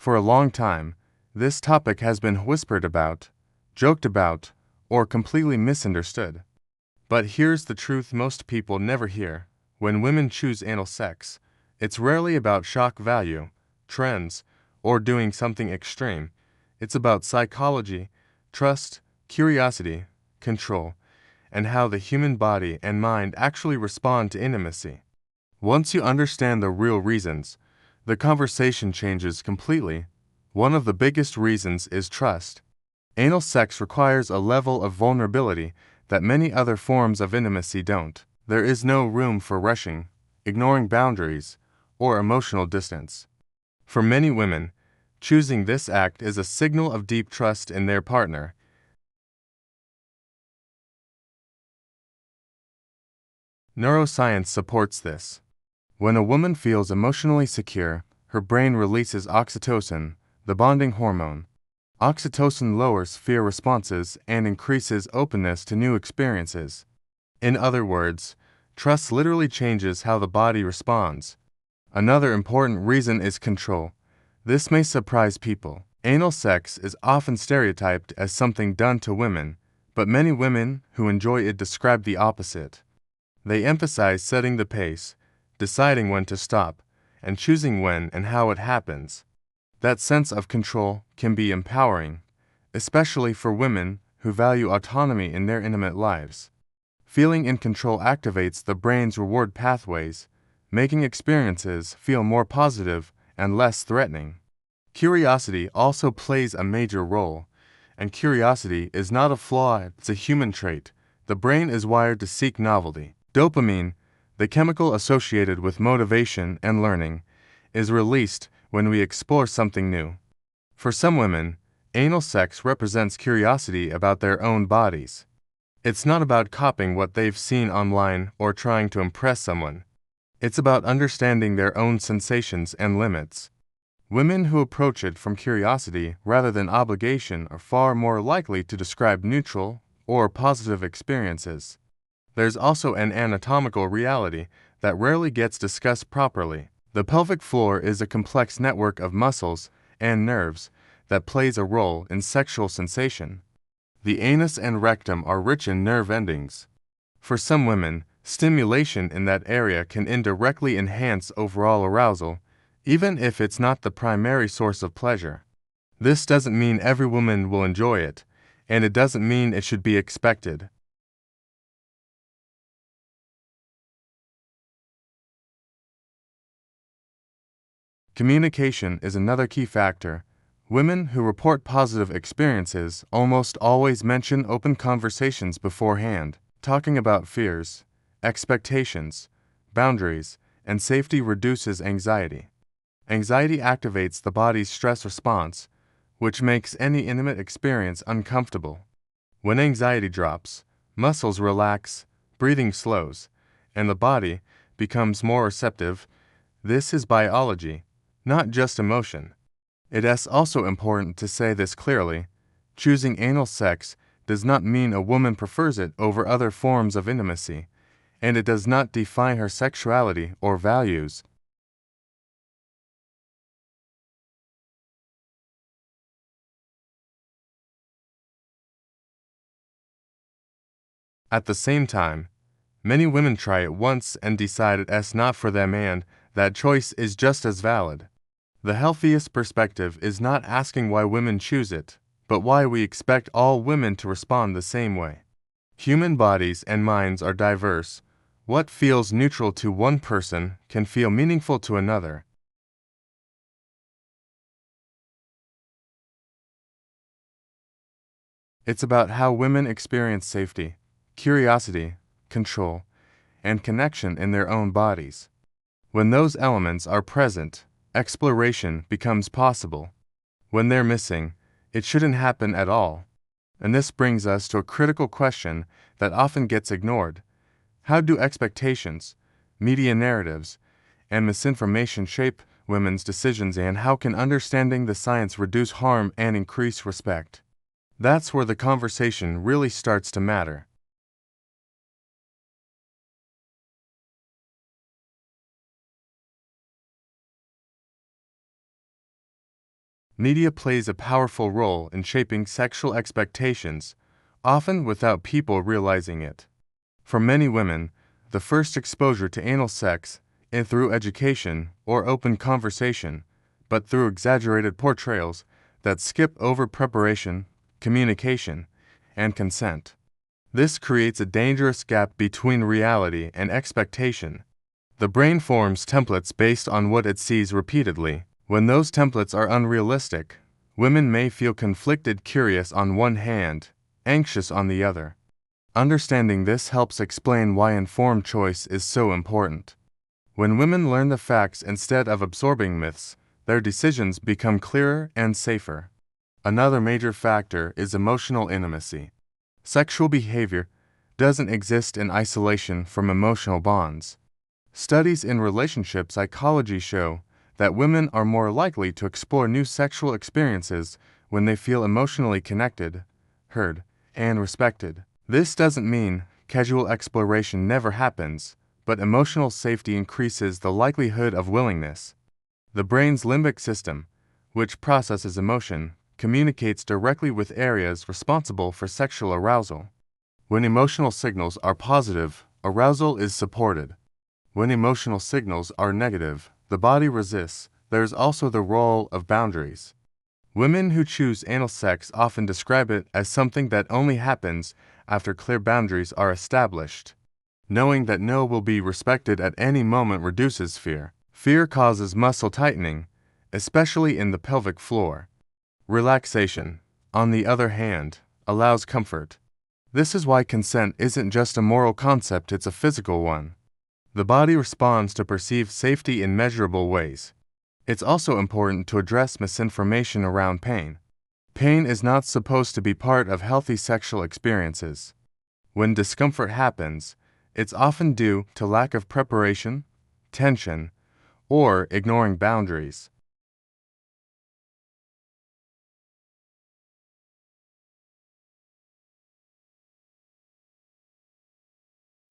For a long time, this topic has been whispered about, joked about, or completely misunderstood. But here's the truth most people never hear. When women choose anal sex, it's rarely about shock value, trends, or doing something extreme. It's about psychology, trust, curiosity, control, and how the human body and mind actually respond to intimacy. Once you understand the real reasons, the conversation changes completely. One of the biggest reasons is trust. Anal sex requires a level of vulnerability that many other forms of intimacy don't. There is no room for rushing, ignoring boundaries, or emotional distance. For many women, choosing this act is a signal of deep trust in their partner. Neuroscience supports this. When a woman feels emotionally secure, her brain releases oxytocin, the bonding hormone. Oxytocin lowers fear responses and increases openness to new experiences. In other words, trust literally changes how the body responds. Another important reason is control. This may surprise people. Anal sex is often stereotyped as something done to women, but many women who enjoy it describe the opposite. They emphasize setting the pace, deciding when to stop, and choosing when and how it happens. That sense of control can be empowering, especially for women who value autonomy in their intimate lives. Feeling in control activates the brain's reward pathways, making experiences feel more positive and less threatening. Curiosity also plays a major role, and curiosity is not a flaw, it's a human trait. The brain is wired to seek novelty. Dopamine, the chemical associated with motivation and learning, is released when we explore something new. For some women, anal sex represents curiosity about their own bodies. It's not about copying what they've seen online or trying to impress someone. It's about understanding their own sensations and limits. Women who approach it from curiosity rather than obligation are far more likely to describe neutral or positive experiences. There's also an anatomical reality that rarely gets discussed properly. The pelvic floor is a complex network of muscles and nerves that plays a role in sexual sensation. The anus and rectum are rich in nerve endings. For some women, stimulation in that area can indirectly enhance overall arousal, even if it's not the primary source of pleasure. This doesn't mean every woman will enjoy it, and it doesn't mean it should be expected. Communication is another key factor. Women who report positive experiences almost always mention open conversations beforehand. Talking about fears, expectations, boundaries, and safety reduces anxiety. Anxiety activates the body's stress response, which makes any intimate experience uncomfortable. When anxiety drops, muscles relax, breathing slows, and the body becomes more receptive. This is biology, not just emotion. It is also important to say this clearly. Choosing anal sex does not mean a woman prefers it over other forms of intimacy, and it does not define her sexuality or values. At the same time, many women try it once and decide it's not for them, and that choice is just as valid. The healthiest perspective is not asking why women choose it, but why we expect all women to respond the same way. Human bodies and minds are diverse. What feels neutral to one person can feel meaningful to another. It's about how women experience safety, curiosity, control, and connection in their own bodies. When those elements are present, exploration becomes possible. When they're missing, it shouldn't happen at all. And this brings us to a critical question that often gets ignored. How do expectations, media narratives, and misinformation shape women's decisions, and how can understanding the science reduce harm and increase respect? That's where the conversation really starts to matter. Media plays a powerful role in shaping sexual expectations, often without people realizing it. For many women, the first exposure to anal sex is through education or open conversation, but through exaggerated portrayals that skip over preparation, communication, and consent. This creates a dangerous gap between reality and expectation. The brain forms templates based on what it sees repeatedly. When those templates are unrealistic, women may feel conflicted, curious on one hand, anxious on the other. Understanding this helps explain why informed choice is so important. When women learn the facts instead of absorbing myths, their decisions become clearer and safer. Another major factor is emotional intimacy. Sexual behavior doesn't exist in isolation from emotional bonds. Studies in relationship psychology show that women are more likely to explore new sexual experiences when they feel emotionally connected, heard, and respected. This doesn't mean casual exploration never happens, but emotional safety increases the likelihood of willingness. The brain's limbic system, which processes emotion, communicates directly with areas responsible for sexual arousal. When emotional signals are positive, arousal is supported. When emotional signals are negative, the body resists. There's also the role of boundaries. Women who choose anal sex often describe it as something that only happens after clear boundaries are established. Knowing that no will be respected at any moment reduces fear. Fear causes muscle tightening, especially in the pelvic floor. Relaxation, on the other hand, allows comfort. This is why consent isn't just a moral concept, it's a physical one. The body responds to perceived safety in measurable ways. It's also important to address misinformation around pain. Pain is not supposed to be part of healthy sexual experiences. When discomfort happens, it's often due to lack of preparation, tension, or ignoring boundaries.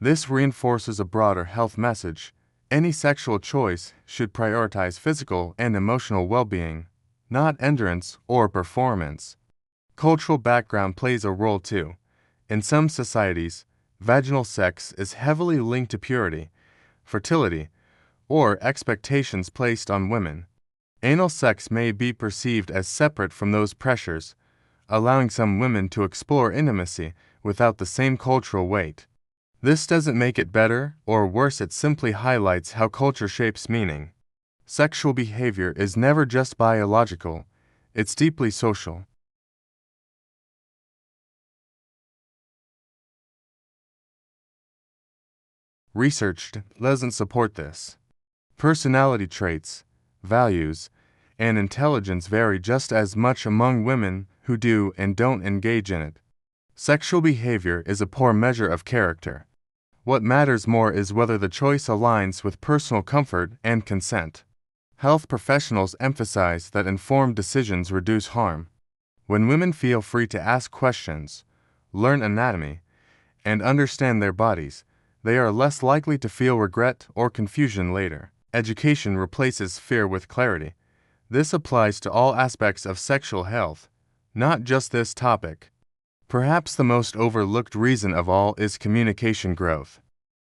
This reinforces a broader health message. Any sexual choice should prioritize physical and emotional well-being, not endurance or performance. Cultural background plays a role too. In some societies, vaginal sex is heavily linked to purity, fertility, or expectations placed on women. Anal sex may be perceived as separate from those pressures, allowing some women to explore intimacy without the same cultural weight. This doesn't make it better or worse, it simply highlights how culture shapes meaning. Sexual behavior is never just biological, it's deeply social. Research doesn't support this. Personality traits, values, and intelligence vary just as much among women who do and don't engage in it. Sexual behavior is a poor measure of character. What matters more is whether the choice aligns with personal comfort and consent. Health professionals emphasize that informed decisions reduce harm. When women feel free to ask questions, learn anatomy, and understand their bodies, they are less likely to feel regret or confusion later. Education replaces fear with clarity. This applies to all aspects of sexual health, not just this topic. Perhaps the most overlooked reason of all is communication growth.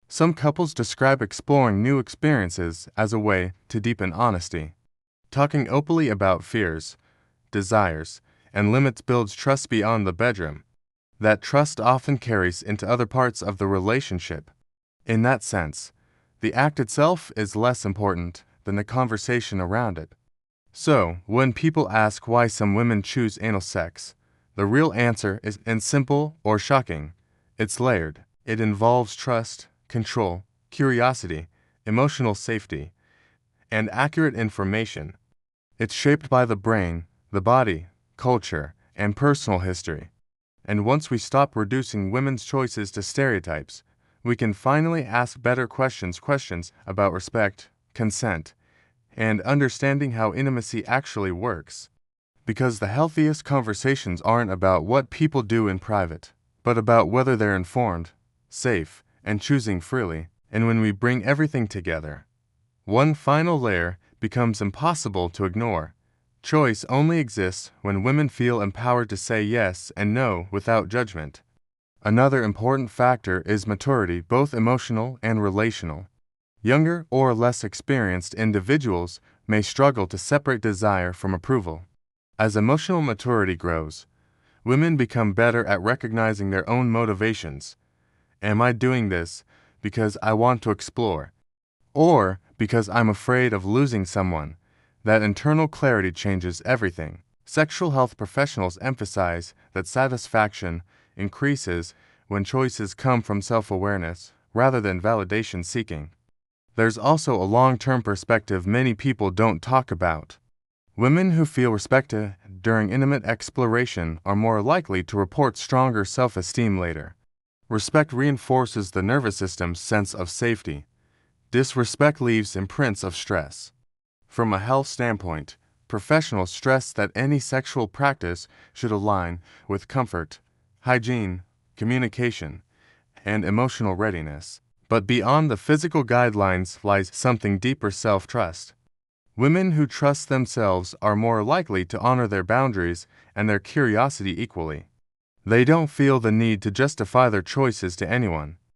Some couples describe exploring new experiences as a way to deepen honesty. Talking openly about fears, desires, and limits builds trust beyond the bedroom. That trust often carries into other parts of the relationship. In that sense, the act itself is less important than the conversation around it. So, when people ask why some women choose anal sex, the real answer isn't simple or shocking. It's layered. It involves trust, control, curiosity, emotional safety, and accurate information. It's shaped by the brain, the body, culture, and personal history. And once we stop reducing women's choices to stereotypes, we can finally ask better questions about respect, consent, and understanding how intimacy actually works. Because the healthiest conversations aren't about what people do in private, but about whether they're informed, safe, and choosing freely. And when we bring everything together, one final layer becomes impossible to ignore: Choice only exists when women feel empowered to say yes and no without judgment. Another important factor is maturity, both emotional and relational. Younger or less experienced individuals may struggle to separate desire from approval. As emotional maturity grows, women become better at recognizing their own motivations. Am I doing this because I want to explore, or because I'm afraid of losing someone? That internal clarity changes everything. Sexual health professionals emphasize that satisfaction increases when choices come from self-awareness rather than validation seeking. There's also a long-term perspective many people don't talk about. Women who feel respected during intimate exploration are more likely to report stronger self-esteem later. Respect reinforces the nervous system's sense of safety. Disrespect leaves imprints of stress. From a health standpoint, professionals stress that any sexual practice should align with comfort, hygiene, communication, and emotional readiness. But beyond the physical guidelines lies something deeper: self-trust. Women who trust themselves are more likely to honor their boundaries and their curiosity equally. They don't feel the need to justify their choices to anyone.